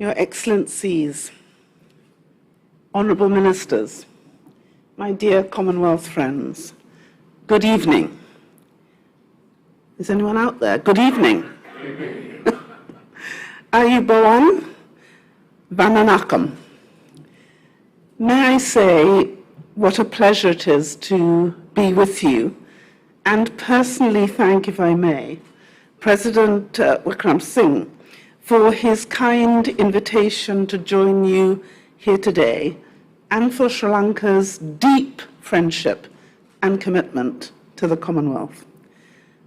Your Excellencies, Honourable Ministers, my dear Commonwealth friends, good evening. Is anyone out there? Good evening. Ayubowan Vananakam. May I say what a pleasure it is to be with you and personally thank, if I may, President Wickrem Singh for his kind invitation to join you here today and for Sri Lanka's deep friendship and commitment to the Commonwealth.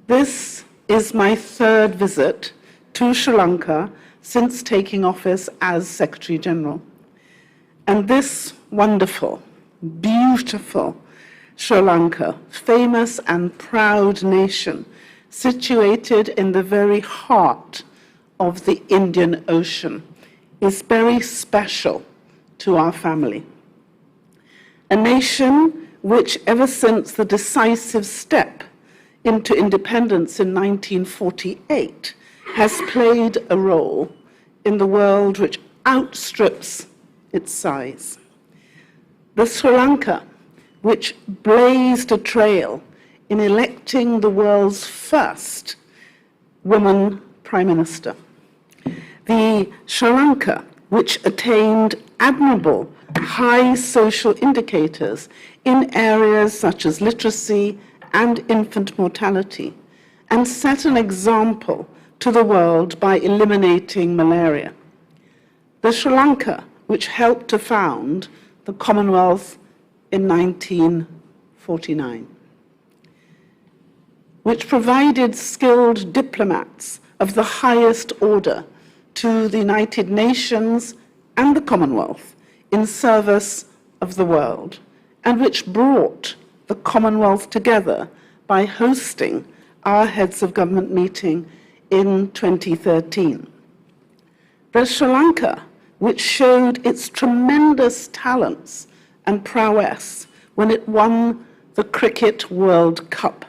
This is my third visit to Sri Lanka since taking office as Secretary General. And this wonderful, beautiful Sri Lanka, famous and proud nation, situated in the very heart of the Indian Ocean, is very special to our family. A nation which, ever since the decisive step into independence in 1948, has played a role in the world which outstrips its size. The Sri Lanka, which blazed a trail in electing the world's first woman Prime Minister. The Sri Lanka, which attained admirable high social indicators in areas such as literacy and infant mortality, and set an example to the world by eliminating malaria. The Sri Lanka, which helped to found the Commonwealth in 1949, which provided skilled diplomats of the highest order to the United Nations and the Commonwealth in service of the world, and which brought the Commonwealth together by hosting our heads of government meeting in 2013. The Sri Lanka, which showed its tremendous talents and prowess when it won the Cricket World Cup.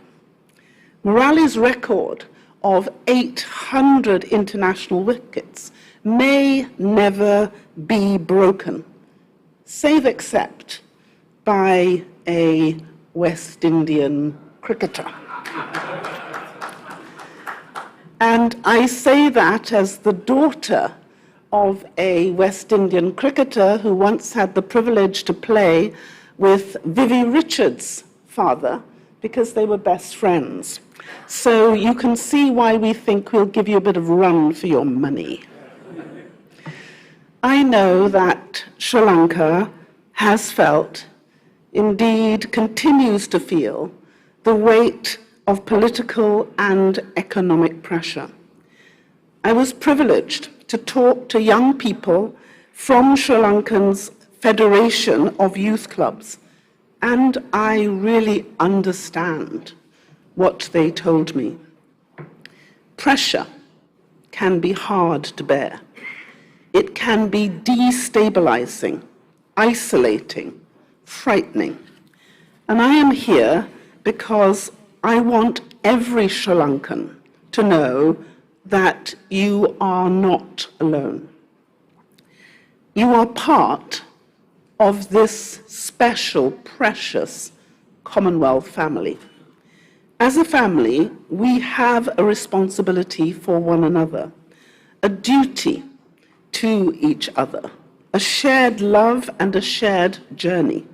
Morali's record of 800 international wickets may never be broken, save except by a West Indian cricketer. And I say that as the daughter of a West Indian cricketer who once had the privilege to play with Vivi Richards' father because they were best friends. So you can see why we think we'll give you a bit of run for your money. I know that Sri Lanka has felt, indeed continues to feel, the weight of political and economic pressure. I was privileged to talk to young people from Sri Lanka's Federation of Youth Clubs, and I really understand what they told me. Pressure can be hard to bear. It can be destabilizing, isolating, frightening. And I am here because I want every Sri Lankan to know that you are not alone. You are part of this special, precious Commonwealth family. As a family, we have a responsibility for one another, a duty to each other, a shared love and a shared journey.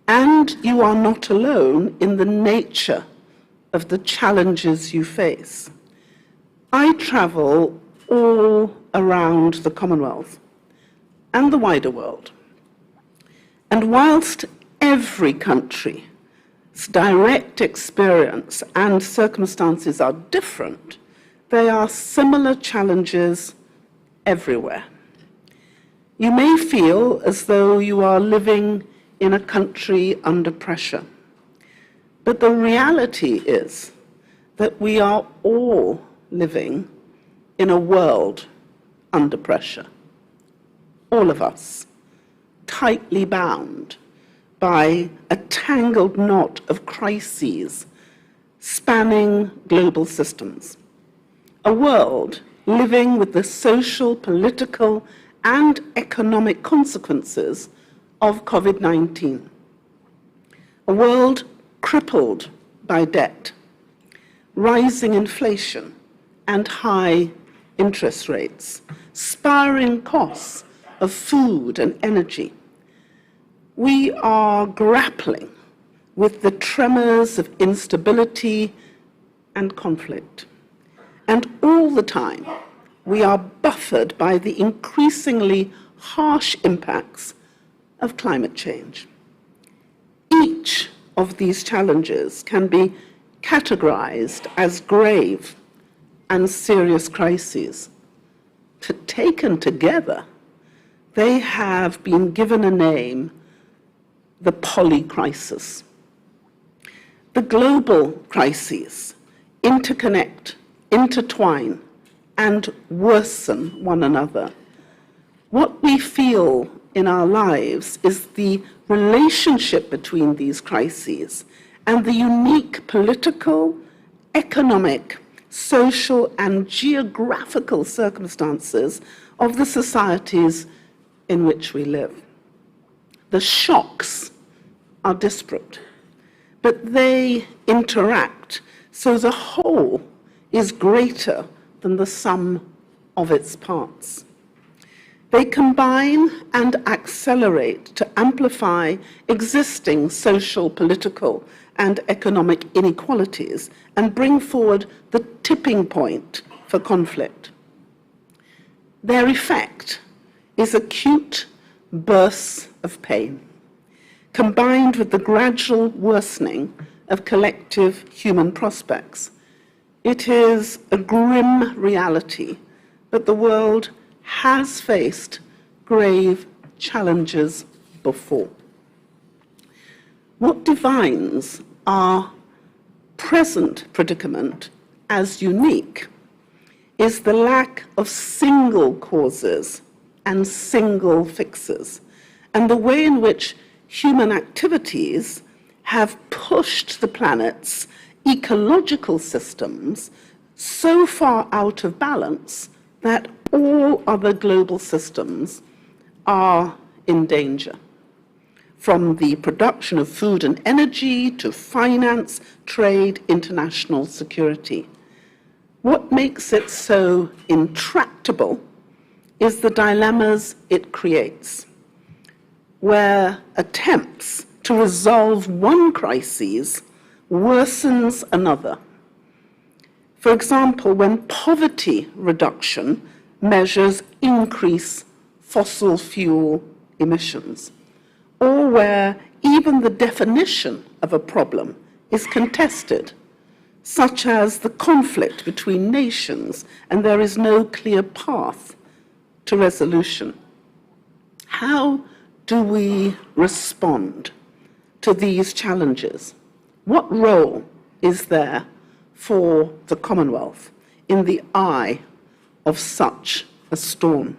And you are not alone in the nature of the challenges you face. I travel all around the Commonwealth and the wider world. And whilst every country's direct experience and circumstances are different, there are similar challenges everywhere. You may feel as though you are living in a country under pressure, but the reality is that we are all living in a world under pressure. All of us, tightly bound by a tangled knot of crises spanning global systems. A world living with the social, political, and economic consequences of COVID-19. A world crippled by debt, rising inflation, and high interest rates, spiraling costs of food and energy. We are grappling with the tremors of instability and conflict. And all the time, we are buffered by the increasingly harsh impacts of climate change. Each of these challenges can be categorized as grave and serious crises. Taken together, they have been given a name, the Polycrisis. The global crises interconnect, intertwine, and worsen one another. What we feel in our lives is the relationship between these crises and the unique political, economic, social, and geographical circumstances of the societies in which we live. The shocks are disparate, but they interact, so the whole is greater than the sum of its parts. They combine and accelerate to amplify existing social, political, and economic inequalities and bring forward the tipping point for conflict. Their effect is acute bursts of pain, combined with the gradual worsening of collective human prospects. It is a grim reality, but the world has faced grave challenges before. What defines our present predicament as unique is the lack of single causes and single fixes, and the way in which human activities have pushed the planet's ecological systems so far out of balance that all other global systems are in danger. From the production of food and energy to finance, trade, international security. What makes it so intractable is the dilemmas it creates, where attempts to resolve one crisis worsens another. For example, when poverty reduction measures increase fossil fuel emissions, or where even the definition of a problem is contested, such as the conflict between nations, and there is no clear path to resolution. How do we respond to these challenges? What role is there for the Commonwealth in the eye of such a storm?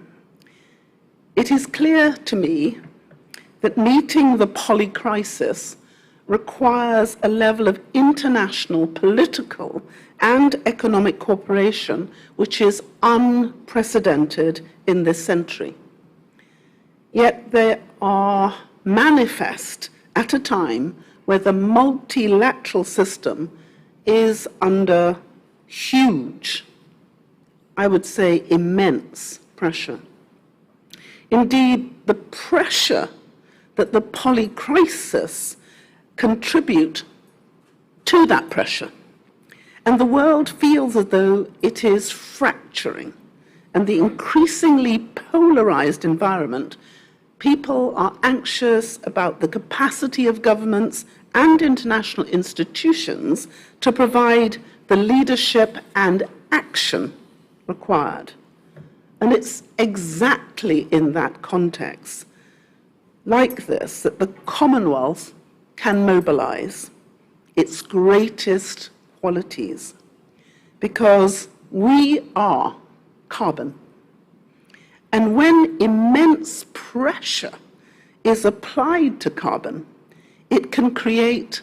It is clear to me that meeting the polycrisis requires a level of international political and economic cooperation which is unprecedented in this century. Yet they are manifest at a time where the multilateral system is under huge, I would say immense pressure. Indeed, the pressure that the polycrisis contribute to that pressure. And the world feels as though it is fracturing. And the increasingly polarized environment, people are anxious about the capacity of governments and international institutions to provide the leadership and action required. And it's exactly in that context, like this, that the Commonwealth can mobilize its greatest qualities, because we are carbon. And when immense pressure is applied to carbon, it can create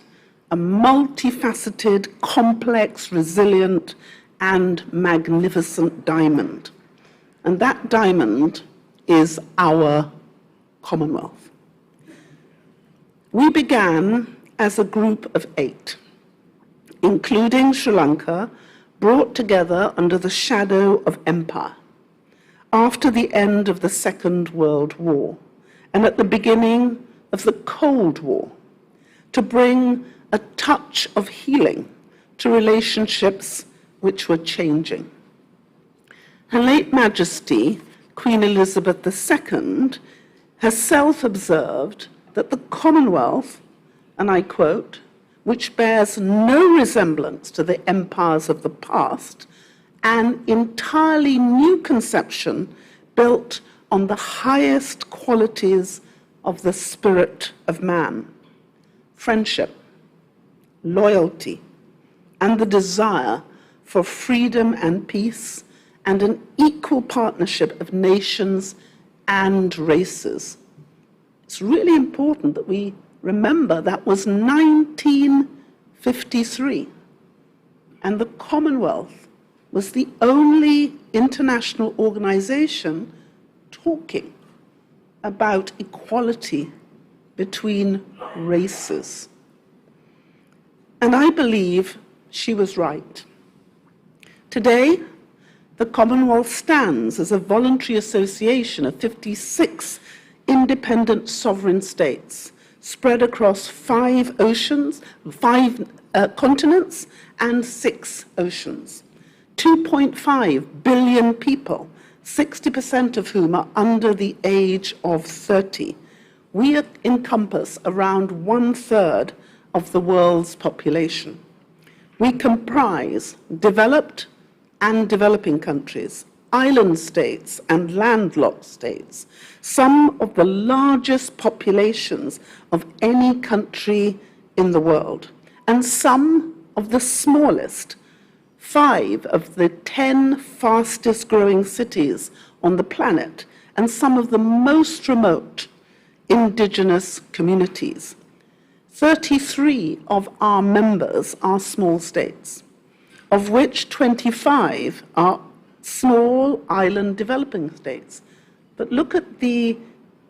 a multifaceted, complex, resilient, and magnificent diamond. And that diamond is our Commonwealth. We began as a group of 8, including Sri Lanka, brought together under the shadow of empire after the end of the Second World War and at the beginning of the Cold War, to bring a touch of healing to relationships which were changing. Her late Majesty, Queen Elizabeth II, herself observed that the Commonwealth, and I quote, which bears no resemblance to the empires of the past, an entirely new conception built on the highest qualities of the spirit of man: friendship, loyalty, and the desire for freedom and peace, and an equal partnership of nations and races. It's really important that we remember that was 1953, and the Commonwealth was the only international organization talking about equality between races. And I believe she was right. Today, the Commonwealth stands as a voluntary association of 56 independent sovereign states spread across 5 continents and 6 oceans. 2.5 billion people, 60% of whom are under the age of 30. We encompass around 1/3 of the world's population. We comprise developed and developing countries, island states and landlocked states, some of the largest populations of any country in the world, and some of the smallest. 5 of the 10 fastest growing cities on the planet, and some of the most remote indigenous communities. 33 of our members are small states, of which 25 are small island developing states. But look at the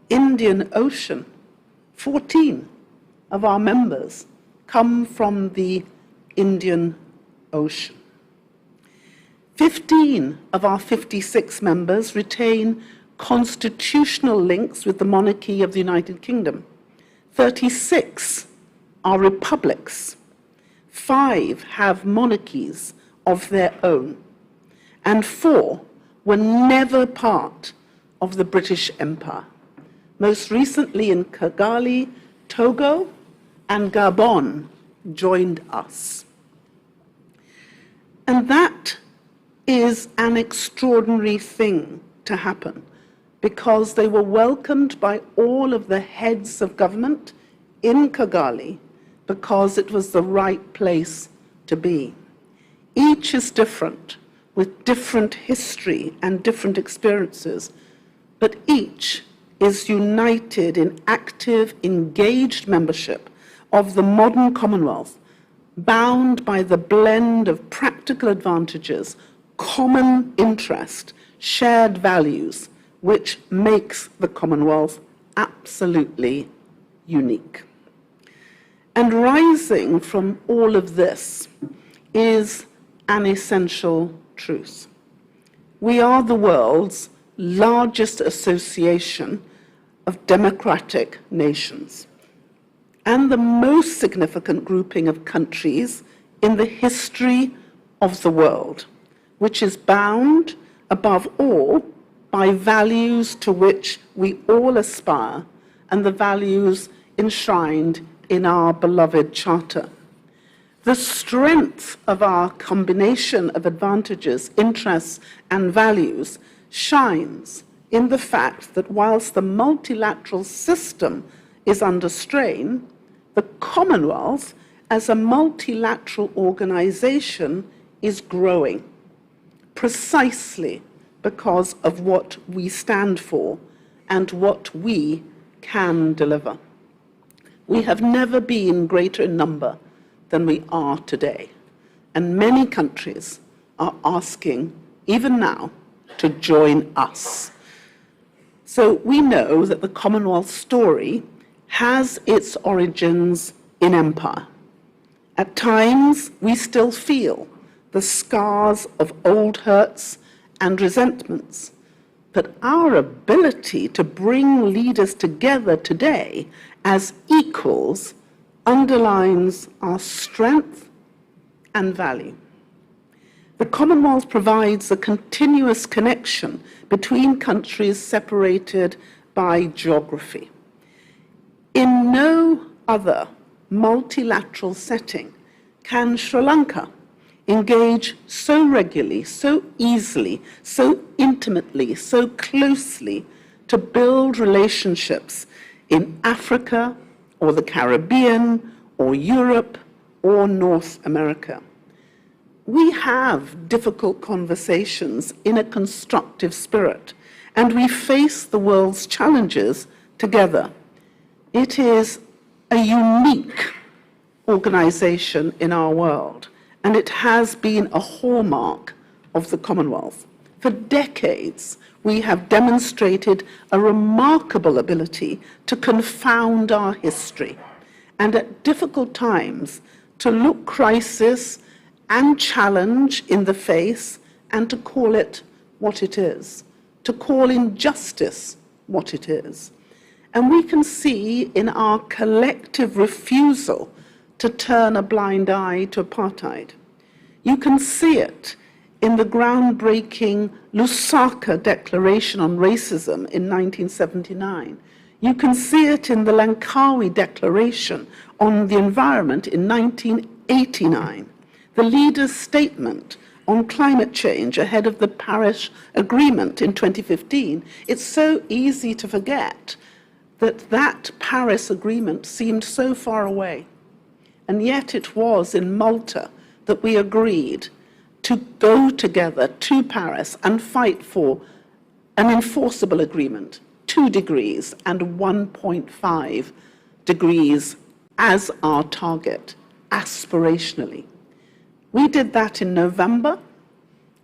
Indian Ocean. 14 of our members come from the Indian Ocean. 15 of our 56 members retain constitutional links with the monarchy of the United Kingdom. 36 are republics. 5 have monarchies of their own. And 4 were never part of the British Empire. Most recently in Kigali, Togo, and Gabon joined us. And that is an extraordinary thing to happen, because they were welcomed by all of the heads of government in Kigali, because it was the right place to be. Each is different, with different history and different experiences, but each is united in active, engaged membership of the modern Commonwealth, bound by the blend of practical advantages, common interest, shared values, which makes the Commonwealth absolutely unique. And rising from all of this is an essential truth. We are the world's largest association of democratic nations, and the most significant grouping of countries in the history of the world, which is bound, above all, by values to which we all aspire, and the values enshrined in our beloved Charter. The strength of our combination of advantages, interests, and values shines in the fact that whilst the multilateral system is under strain, the Commonwealth as a multilateral organization is growing, precisely because of what we stand for and what we can deliver. We have never been greater in number than we are today, and many countries are asking, even now, to join us. So we know that the Commonwealth story has its origins in empire. At times, we still feel the scars of old hurts and resentments. But our ability to bring leaders together today as equals underlines our strength and value. The Commonwealth provides a continuous connection between countries separated by geography. In no other multilateral setting can Sri Lanka engage so regularly, so easily, so intimately, so closely to build relationships in Africa or the Caribbean or Europe or North America. We have difficult conversations in a constructive spirit, and we face the world's challenges together. It is a unique organization in our world, and it has been a hallmark of the Commonwealth. For decades, we have demonstrated a remarkable ability to confound our history, and at difficult times, to look crisis and challenge in the face, and to call it what it is, to call injustice what it is. And we can see in our collective refusal to turn a blind eye to apartheid. You can see it in the groundbreaking Lusaka Declaration on Racism in 1979. You can see it in the Lankawi Declaration on the Environment in 1989. The leaders' statement on climate change ahead of the Paris Agreement in 2015. It's so easy to forget that Paris Agreement seemed so far away. And yet it was in Malta that we agreed to go together to Paris and fight for an enforceable agreement, 2 degrees and 1.5 degrees as our target, aspirationally. We did that in November.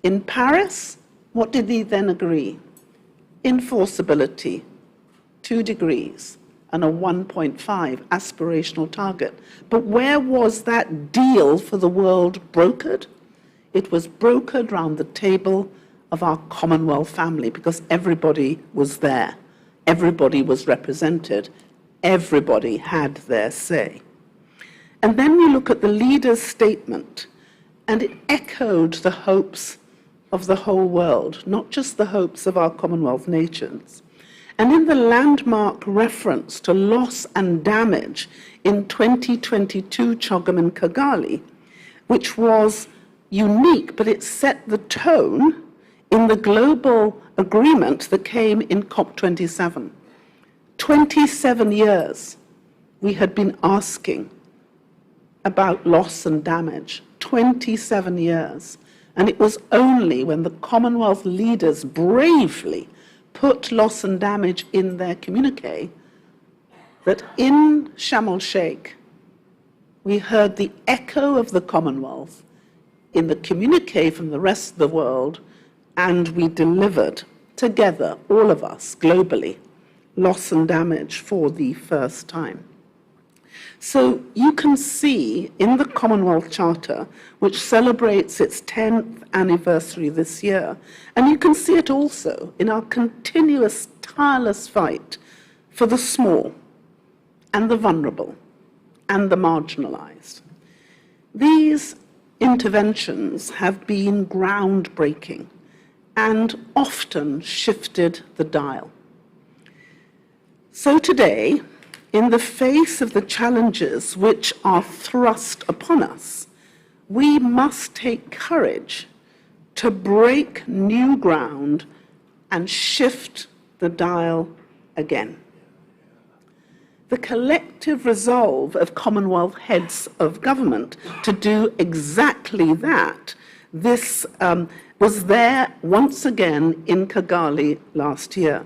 In Paris, what did they then agree? Enforceability, 2 degrees and a 1.5 aspirational target. But where was that deal for the world brokered? It was brokered round the table of our Commonwealth family, because everybody was there. Everybody was represented. Everybody had their say. And then we look at the leader's statement, and it echoed the hopes of the whole world, not just the hopes of our Commonwealth nations. And in the landmark reference to loss and damage in 2022 Chogam and Kigali, which was unique, but it set the tone in the global agreement that came in COP27. 27 years we had been asking about loss and damage, 27 years. And it was only when the Commonwealth leaders bravely put loss and damage in their communique that in Sharm el-Sheikh we heard the echo of the Commonwealth in the communique from the rest of the world, and we delivered together, all of us, globally, loss and damage for the first time. So you can see in the Commonwealth Charter, which celebrates its 10th anniversary this year, and you can see it also in our continuous, tireless fight for the small and the vulnerable and the marginalized. These interventions have been groundbreaking and often shifted the dial. So today, in the face of the challenges which are thrust upon us, we must take courage to break new ground and shift the dial again. The collective resolve of Commonwealth heads of government to do exactly that, this was there once again in Kigali last year.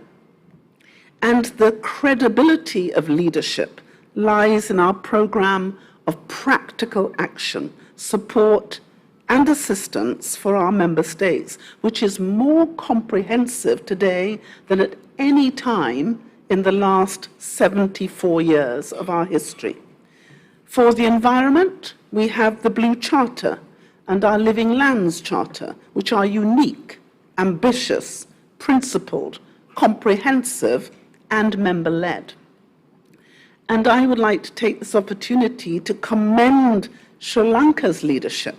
And the credibility of leadership lies in our program of practical action, support, and assistance for our member states, which is more comprehensive today than at any time in the last 74 years of our history. For the environment, we have the Blue Charter and our Living Lands Charter, which are unique, ambitious, principled, comprehensive, and member-led. And I would like to take this opportunity to commend Sri Lanka's leadership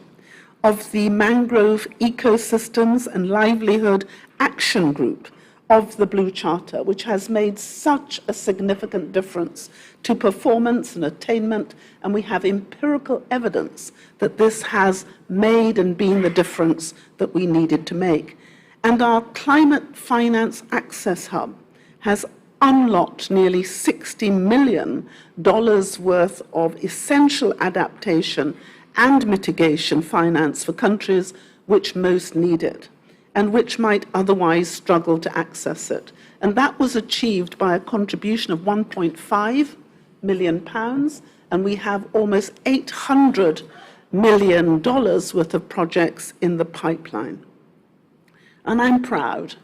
of the Mangrove Ecosystems and Livelihood Action Group of the Blue Charter, which has made such a significant difference to performance and attainment, and we have empirical evidence that this has made and been the difference that we needed to make. And our Climate Finance Access Hub has unlocked nearly $60 million worth of essential adaptation and mitigation finance for countries which most need it and which might otherwise struggle to access it. And that was achieved by a contribution of £1.5 million, and we have almost $800 million worth of projects in the pipeline. And I'm proud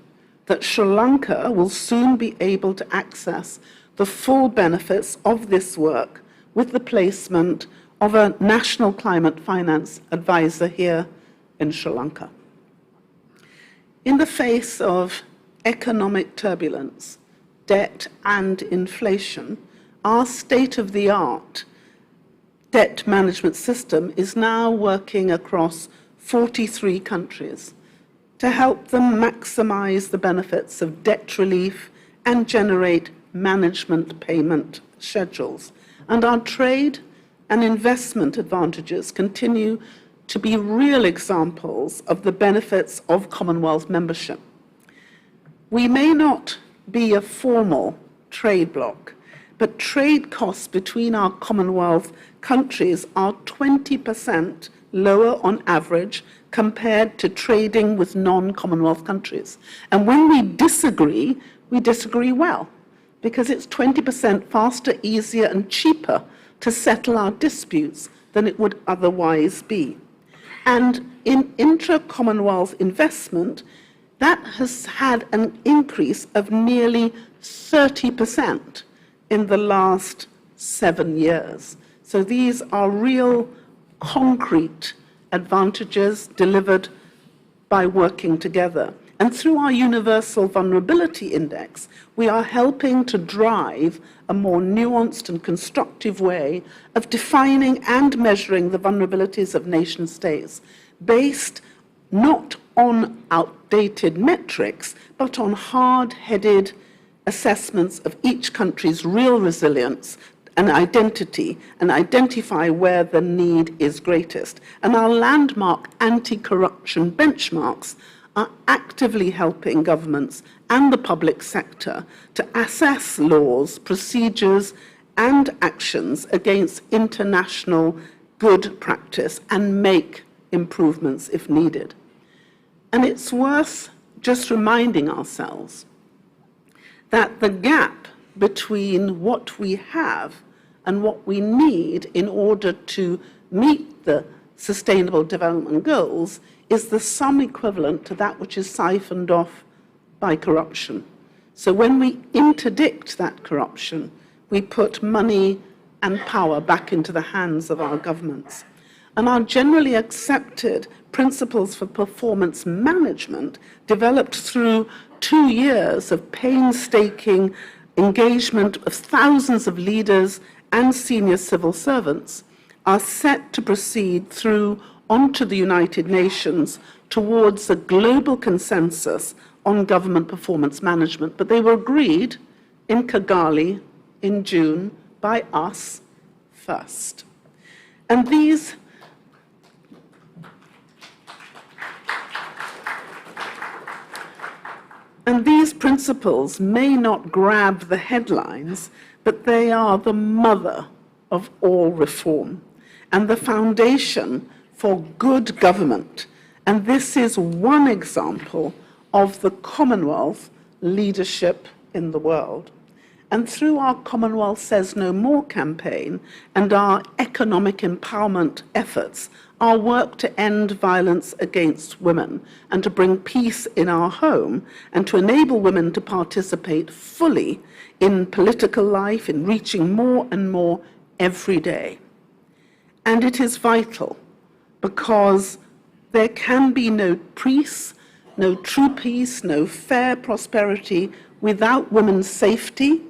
that Sri Lanka will soon be able to access the full benefits of this work with the placement of a national climate finance advisor here in Sri Lanka. In the face of economic turbulence, debt and inflation, our state-of-the-art debt management system is now working across 43 countries to help them maximize the benefits of debt relief and generate management payment schedules. And our trade and investment advantages continue to be real examples of the benefits of Commonwealth membership. We may not be a formal trade bloc, but trade costs between our Commonwealth countries are 20% lower on average compared to trading with non-Commonwealth countries. And when we disagree well, because it's 20% faster, easier, and cheaper to settle our disputes than it would otherwise be. And in intra-Commonwealth investment, that has had an increase of nearly 30% in the last 7 years. So these are real concrete advantages delivered by working together. And through our Universal Vulnerability Index, we are helping to drive a more nuanced and constructive way of defining and measuring the vulnerabilities of nation states, based not on outdated metrics, but on hard-headed assessments of each country's real resilience and identity, and identify where the need is greatest. And our landmark anti-corruption benchmarks are actively helping governments and the public sector to assess laws, procedures, and actions against international good practice and make improvements if needed. And it's worth just reminding ourselves that the gap between what we have and what we need in order to meet the Sustainable Development Goals is the sum equivalent to that which is siphoned off by corruption. So when we interdict that corruption, we put money and power back into the hands of our governments. And our generally accepted principles for performance management, developed through 2 years of painstaking engagement of thousands of leaders and senior civil servants, are set to proceed through onto the United Nations towards a global consensus on government performance management. But they were agreed in Kigali in June by us first. And these principles may not grab the headlines, but they are the mother of all reform and the foundation for good government. And this is one example of the Commonwealth leadership in the world. And through our Commonwealth Says No More campaign and our economic empowerment efforts, our work to end violence against women and to bring peace in our home and to enable women to participate fully in political life, in reaching more and more every day. And it is vital because there can be no peace, no true peace, no fair prosperity without women's safety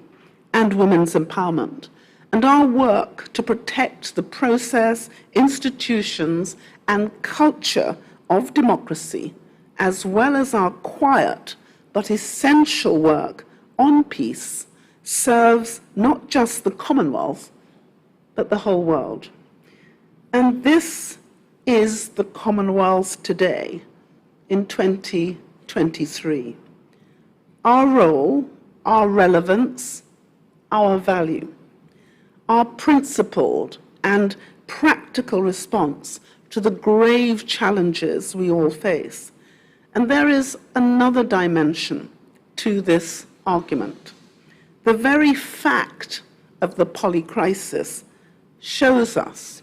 and women's empowerment. And our work to protect the process, institutions, and culture of democracy, as well as our quiet but essential work on peace, serves not just the Commonwealth, but the whole world. And this is the Commonwealth today, in 2023. Our role, our relevance, our value, our principled and practical response to the grave challenges we all face. And there is another dimension to this argument. The very fact of the Polycrisis shows us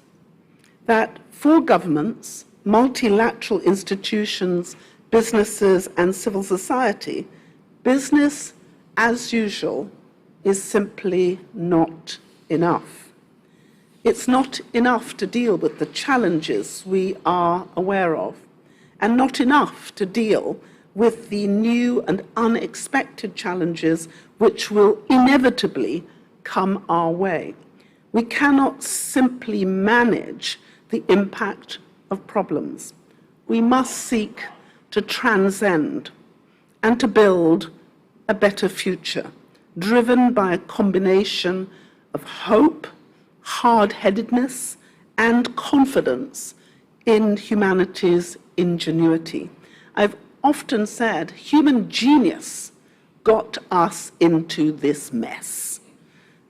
that for governments, multilateral institutions, businesses, and civil society, business as usual is simply not enough. It's not enough to deal with the challenges we are aware of, and not enough to deal with the new and unexpected challenges which will inevitably come our way. We cannot simply manage the impact of problems. We must seek to transcend and to build a better future, driven by a combination of hope, hard-headedness, and confidence in humanity's ingenuity. I've often said human genius got us into this mess,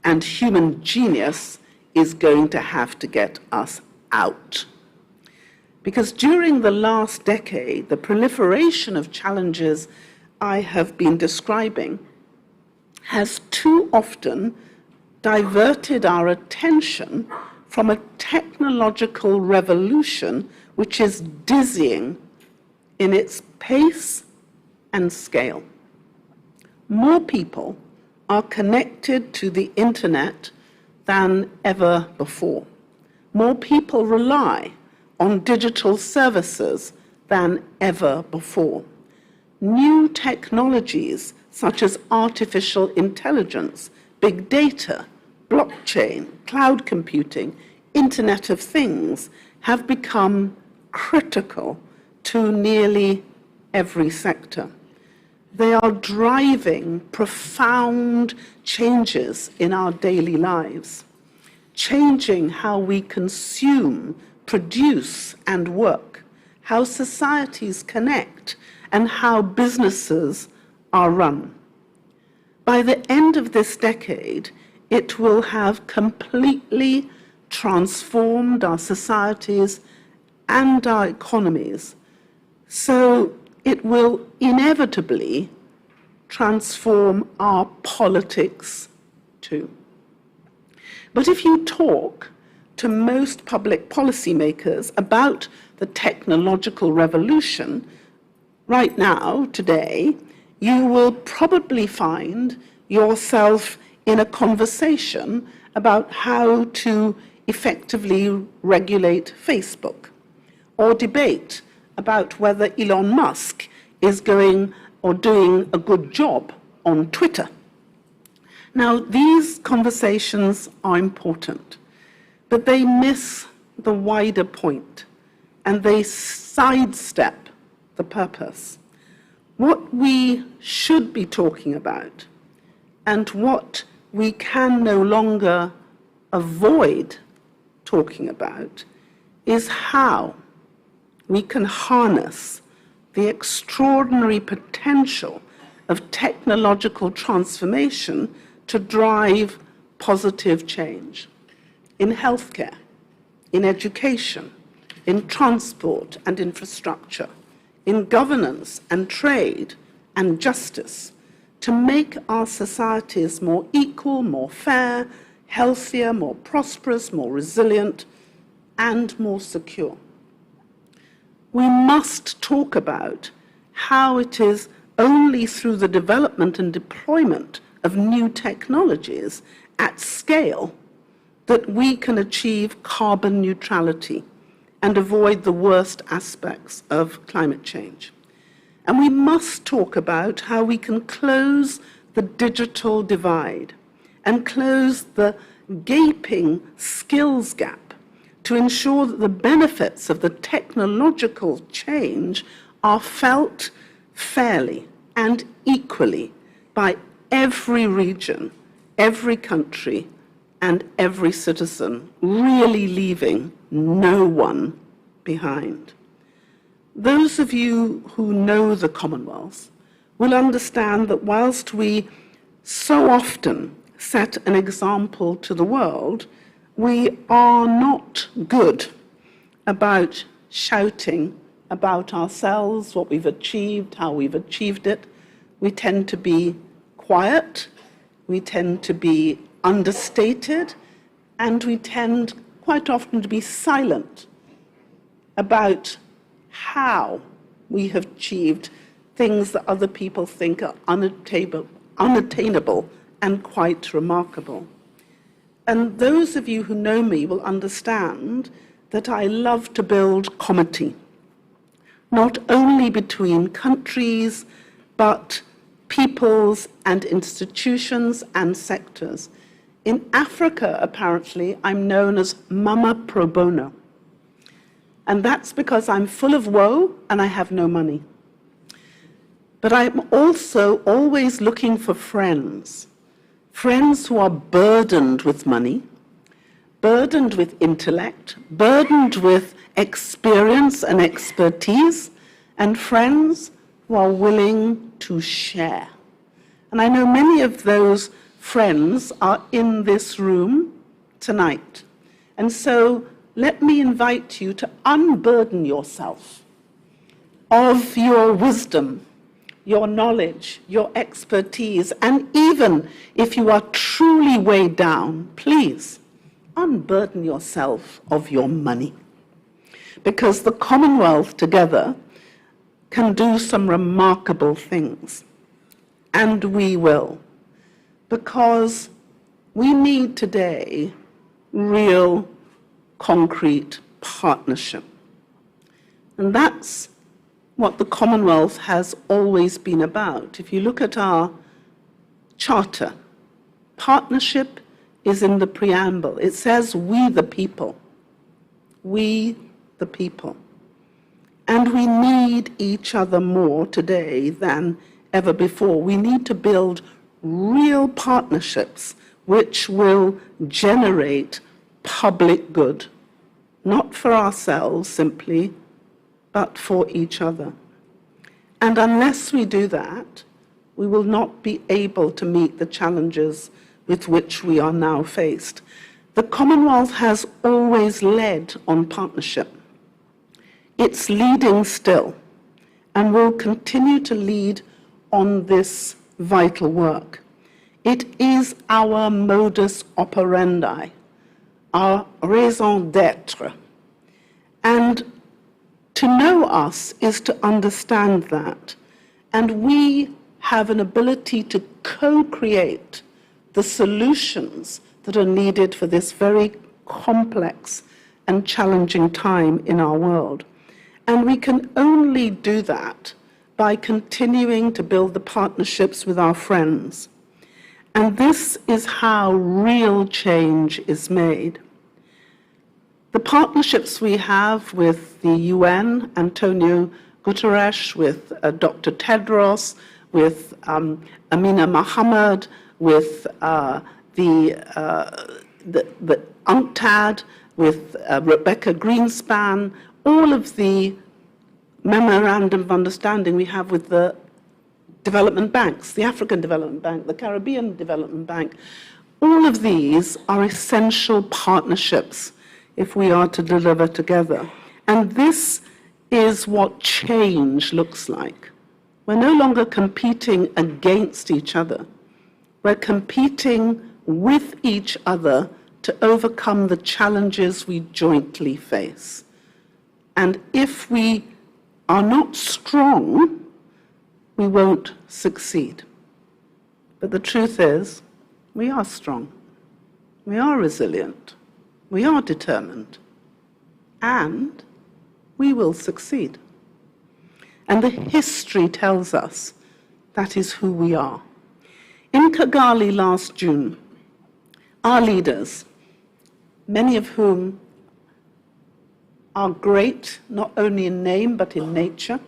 and human genius is going to have to get us out. Because during the last decade, the proliferation of challenges I have been describing has too often diverted our attention from a technological revolution which is dizzying in its pace and scale. More people are connected to the internet than ever before. More people rely on digital services than ever before. New technologies such as artificial intelligence, big data, blockchain, cloud computing, Internet of Things have become critical to nearly every sector. They are driving profound changes in our daily lives, changing how we consume, produce, and work, how societies connect, and how businesses are run. By the end of this decade, it will have completely transformed our societies and our economies. So it will inevitably transform our politics too. But if you talk to most public policymakers about the technological revolution, right now, today, you will probably find yourself in a conversation about how to effectively regulate Facebook, or debate about whether Elon Musk is going or doing a good job on Twitter. Now, these conversations are important, but they miss the wider point, and they sidestep the purpose. What we should be talking about, and what we can no longer avoid talking about, is how we can harness the extraordinary potential of technological transformation to drive positive change in healthcare, in education, in transport and infrastructure, in governance and trade and justice, to make our societies more equal, more fair, healthier, more prosperous, more resilient, and more secure. We must talk about how it is only through the development and deployment of new technologies at scale that we can achieve carbon neutrality and avoid the worst aspects of climate change. And we must talk about how we can close the digital divide and close the gaping skills gap to ensure that the benefits of the technological change are felt fairly and equally by every region, every country, and every citizen, really leaving no one behind. Those of you who know the Commonwealth will understand that whilst we so often set an example to the world, we are not good about shouting about ourselves, what we've achieved, how we've achieved it. We tend to be quiet, we tend to be understated, and we tend quite often to be silent about how we have achieved things that other people think are unattainable and quite remarkable. And those of you who know me will understand that I love to build comity, not only between countries, but peoples and institutions and sectors. In Africa, apparently, I'm known as Mama Pro Bono. And that's because I'm full of woe and I have no money. But I'm also always looking for friends who are burdened with money, burdened with intellect, burdened with experience and expertise, and friends who are willing to share. And I know many of those friends are in this room tonight. And so let me invite you to unburden yourself of your wisdom, your knowledge, your expertise, and even if you are truly weighed down, please unburden yourself of your money. Because the Commonwealth together can do some remarkable things. And we will. Because we need today real, concrete partnership. And that's what the Commonwealth has always been about. If you look at our charter, partnership is in the preamble. It says, we the people. We the people. And we need each other more today than ever before. We need to build real partnerships which will generate public good, not for ourselves simply, but for each other. And unless we do that, we will not be able to meet the challenges with which we are now faced. The Commonwealth has always led on partnership. It's leading still, and will continue to lead on this vital work. It is our modus operandi, our raison d'être. And to know us is to understand that. And we have an ability to co-create the solutions that are needed for this very complex and challenging time in our world. And we can only do that by continuing to build the partnerships with our friends. And this is how real change is made. The partnerships we have with the UN, Antonio Guterres, with Dr. Tedros, with Amina Mohammed, with the UNCTAD, with Rebecca Greenspan, all of the memorandum of understanding we have with the development banks, the African Development Bank, the Caribbean Development Bank, all of these are essential partnerships if we are to deliver together. And this is what change looks like. We're no longer competing against each other. We're competing with each other to overcome the challenges we jointly face. And if we are not strong, we won't succeed. But the truth is, we are strong. We are resilient. We are determined. And we will succeed. And the history tells us that is who we are. In Kigali last June, our leaders, many of whom are great, not only in name but in nature,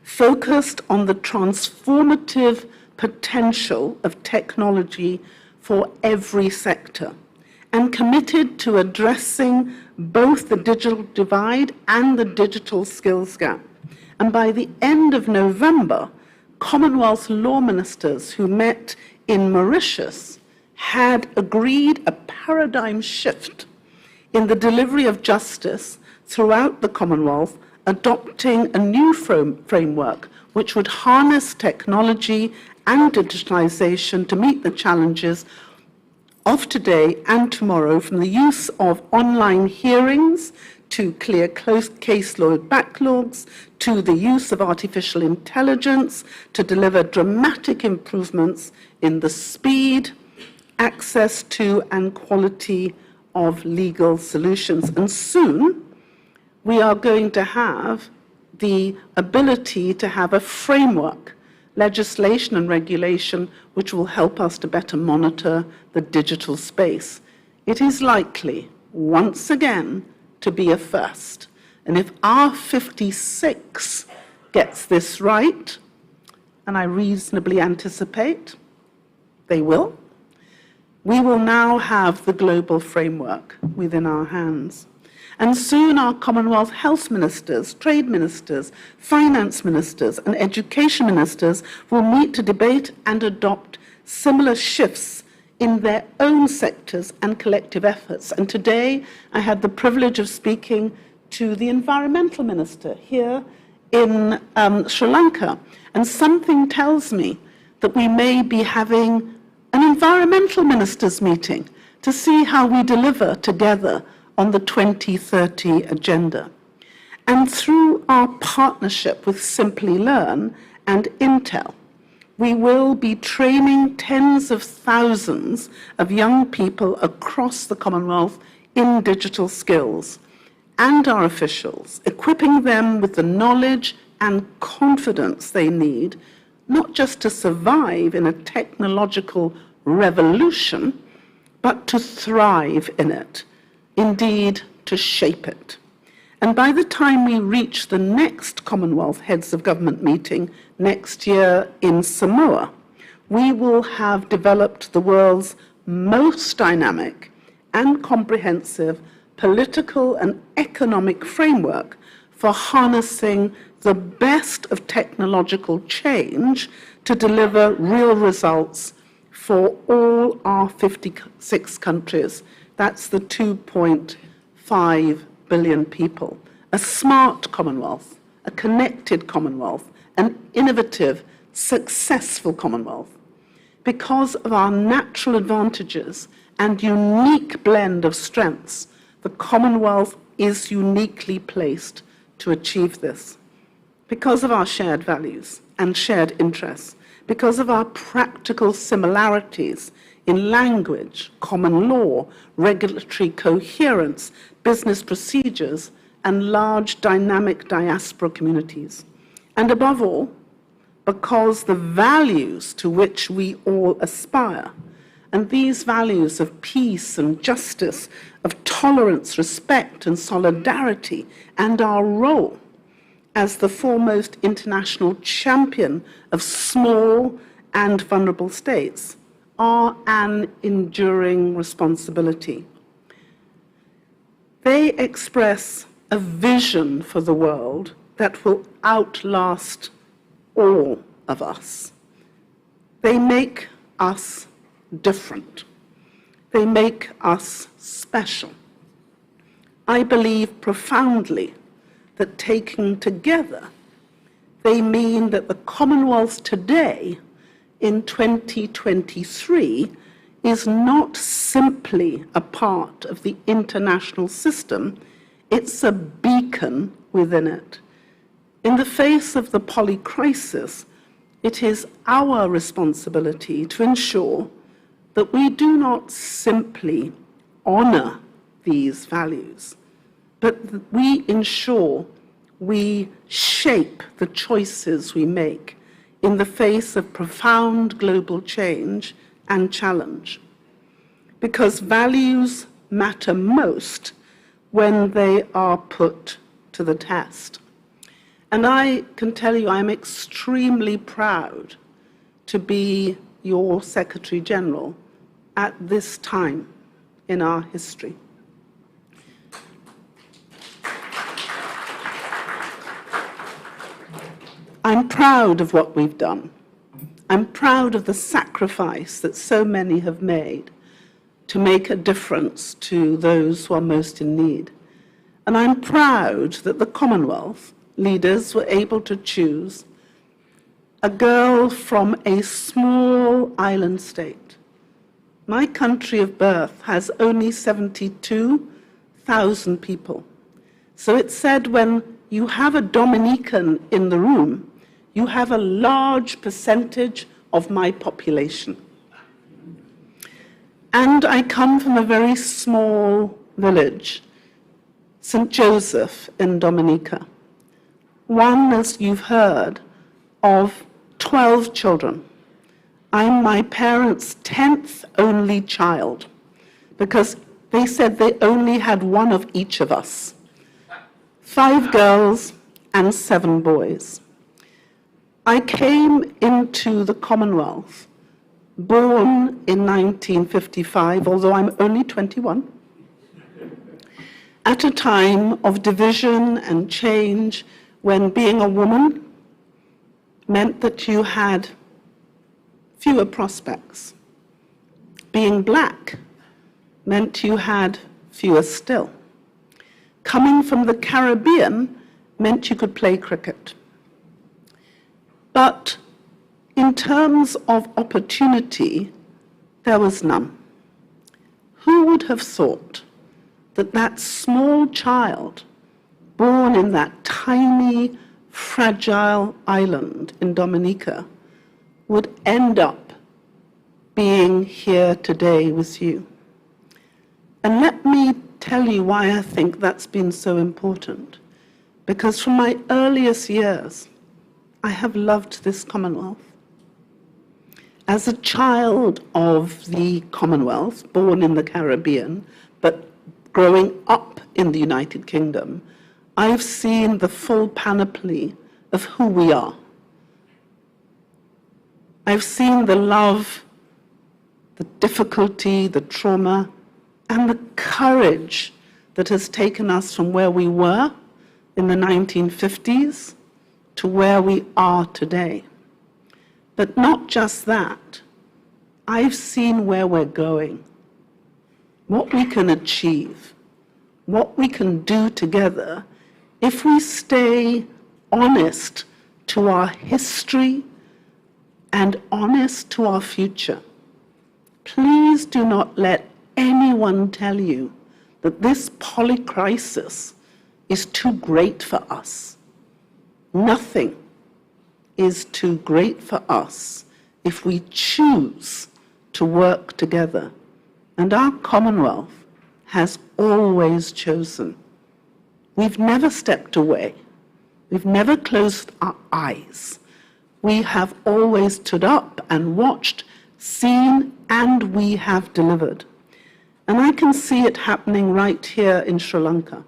focused on the transformative potential of technology for every sector and committed to addressing both the digital divide and the digital skills gap. And by the end of November, Commonwealth law ministers who met in Mauritius had agreed a paradigm shift in the delivery of justice throughout the Commonwealth, adopting a new framework which would harness technology and digitalization to meet the challenges of today and tomorrow, from the use of online hearings to clear caseload backlogs, to the use of artificial intelligence to deliver dramatic improvements in the speed, access to, and quality of legal solutions. And soon, we are going to have the ability to have a framework, legislation and regulation, which will help us to better monitor the digital space. It is likely, once again, to be a first. And if R56 gets this right, and I reasonably anticipate they will, we will now have the global framework within our hands. And soon our Commonwealth health ministers, trade ministers, finance ministers, and education ministers will meet to debate and adopt similar shifts in their own sectors and collective efforts. And today I had the privilege of speaking to the environmental minister here in Sri Lanka. And something tells me that we may be having an environmental ministers meeting to see how we deliver together on the 2030 agenda. And through our partnership with Simply Learn and Intel, we will be training tens of thousands of young people across the Commonwealth in digital skills, and our officials, equipping them with the knowledge and confidence they need, not just to survive in a technological revolution, but to thrive in it, indeed to shape it. And by the time we reach the next Commonwealth Heads of Government meeting next year in Samoa, we will have developed the world's most dynamic and comprehensive political and economic framework for harnessing the best of technological change to deliver real results for all our 56 countries. That's the 2.5 billion people. A smart Commonwealth, a connected Commonwealth, an innovative, successful Commonwealth. Because of our natural advantages and unique blend of strengths, the Commonwealth is uniquely placed to achieve this. Because of our shared values and shared interests, because of our practical similarities in language, common law, regulatory coherence, business procedures, and large dynamic diaspora communities. And above all, because the values to which we all aspire, and these values of peace and justice, of tolerance, respect, and solidarity, and our role as the foremost international champion of small and vulnerable states, are an enduring responsibility. They express a vision for the world that will outlast all of us. They make us different. They make us special. I believe profoundly that taken together, They mean that the Commonwealth today, in 2023, is not simply a part of the international system, it's a beacon within it. In the face of the Polycrisis, it is our responsibility to ensure that we do not simply honor these values, but that we ensure we shape the choices we make in the face of profound global change and challenge. Because values matter most when they are put to the test. And I can tell you I'm extremely proud to be your Secretary General at this time in our history. I'm proud of what we've done. I'm proud of the sacrifice that so many have made to make a difference to those who are most in need. And I'm proud that the Commonwealth leaders were able to choose a girl from a small island state. My country of birth has only 72,000 people. So it's said when you have a Dominican in the room, you have a large percentage of my population. And I come from a very small village, St. Joseph in Dominica. One, as you've heard, of 12 children. I'm my parents' 10th only child, because they said they only had one of each of us. 5 girls and 7 boys. I came into the Commonwealth, born in 1955, although I'm only 21, at a time of division and change when being a woman meant that you had fewer prospects. Being black meant you had fewer still. Coming from the Caribbean meant you could play cricket. But in terms of opportunity, there was none. Who would have thought that that small child, born in that tiny, fragile island in Dominica, would end up being here today with you? And let me tell you why I think that's been so important. Because from my earliest years, I have loved this Commonwealth. As a child of the Commonwealth, born in the Caribbean, but growing up in the United Kingdom, I've seen the full panoply of who we are. I've seen the love, the difficulty, the trauma, and the courage that has taken us from where we were in the 1950s to where we are today. But not just that, I've seen where we're going, what we can achieve, what we can do together if we stay honest to our history and honest to our future. Please do not let anyone tell you that this polycrisis is too great for us. Nothing is too great for us if we choose to work together. And our Commonwealth has always chosen. We've never stepped away. We've never closed our eyes. We have always stood up and watched, seen, and we have delivered. And I can see it happening right here in Sri Lanka.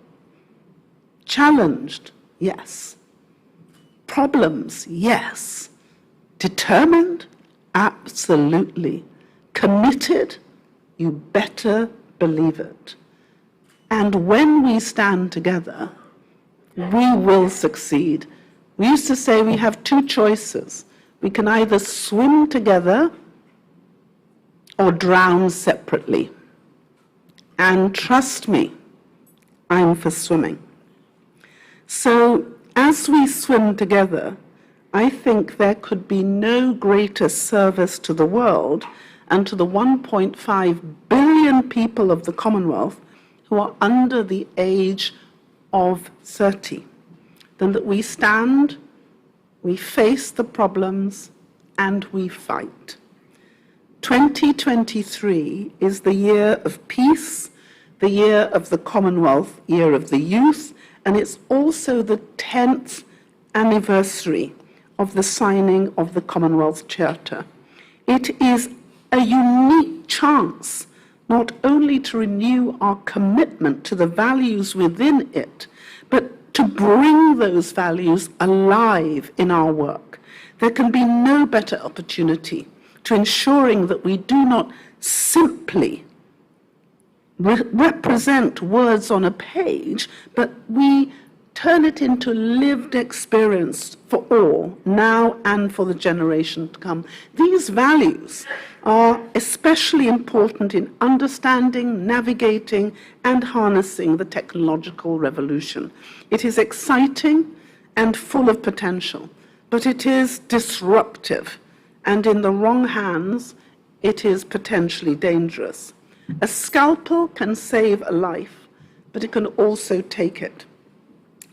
Challenged, yes. Problems, yes. Determined? Absolutely. Committed? You better believe it. And when we stand together, we will succeed. We used to say we have 2 choices. We can either swim together or drown separately. And trust me, I'm for swimming. So as we swim together, I think there could be no greater service to the world and to the 1.5 billion people of the Commonwealth who are under the age of 30 than that we stand, we face the problems, and we fight. 2023 is the year of peace, the year of the Commonwealth, year of the youth, and it's also the 10th anniversary of the signing of the Commonwealth Charter. It is a unique chance not only to renew our commitment to the values within it, but to bring those values alive in our work. There can be no better opportunity to ensuring that we do not simply represent words on a page, but we turn it into lived experience for all, now and for the generation to come. These values are especially important in understanding, navigating, and harnessing the technological revolution. It is exciting and full of potential, but it is disruptive, and in the wrong hands, it is potentially dangerous. A scalpel can save a life, but it can also take it.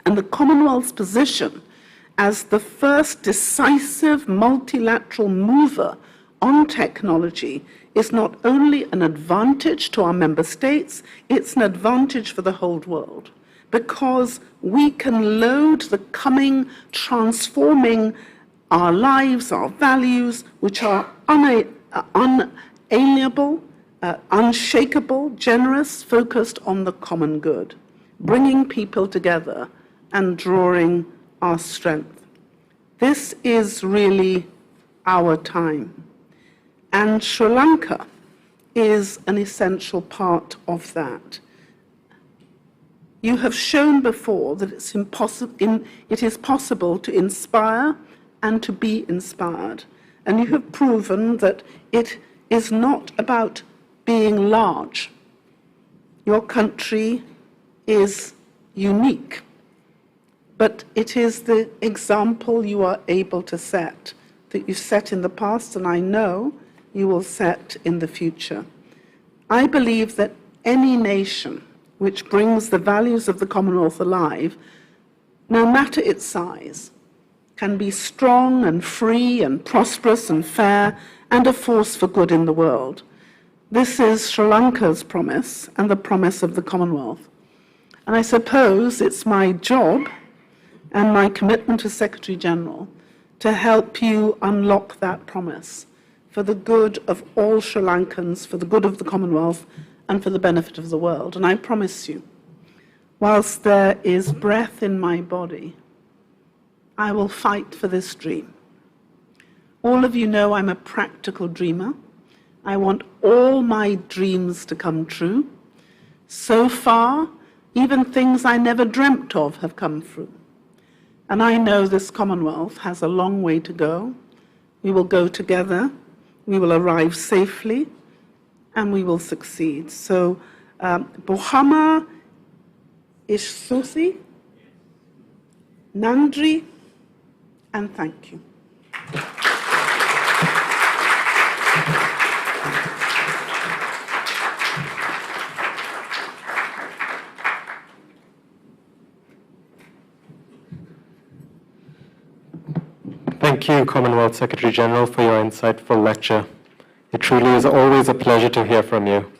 And the Commonwealth's position as the first decisive multilateral mover on technology is not only an advantage to our member states, it's an advantage for the whole world, because we can load the coming, transforming our lives, our values, which are unalienable, unshakable, generous, focused on the common good, bringing people together and drawing our strength. This is really our time. And Sri Lanka is an essential part of that. You have shown before that it is possible to inspire and to be inspired. And you have proven that it is not about being large. Your country is unique, but it is the example you are able to set, that you've set in the past, and I know you will set in the future. I believe that any nation which brings the values of the Commonwealth alive, no matter its size, can be strong and free and prosperous and fair and a force for good in the world. This is Sri Lanka's promise and the promise of the Commonwealth. And I suppose it's my job and my commitment as Secretary General to help you unlock that promise for the good of all Sri Lankans, for the good of the Commonwealth, and for the benefit of the world. And I promise you, whilst there is breath in my body, I will fight for this dream. All of you know I'm a practical dreamer. I want all my dreams to come true. So far, even things I never dreamt of have come through. And I know this Commonwealth has a long way to go. We will go together, we will arrive safely, and we will succeed. So, Bohama Ishsusi, Nandri, and thank you. Thank you, Commonwealth Secretary General, for your insightful lecture. It truly is always a pleasure to hear from you.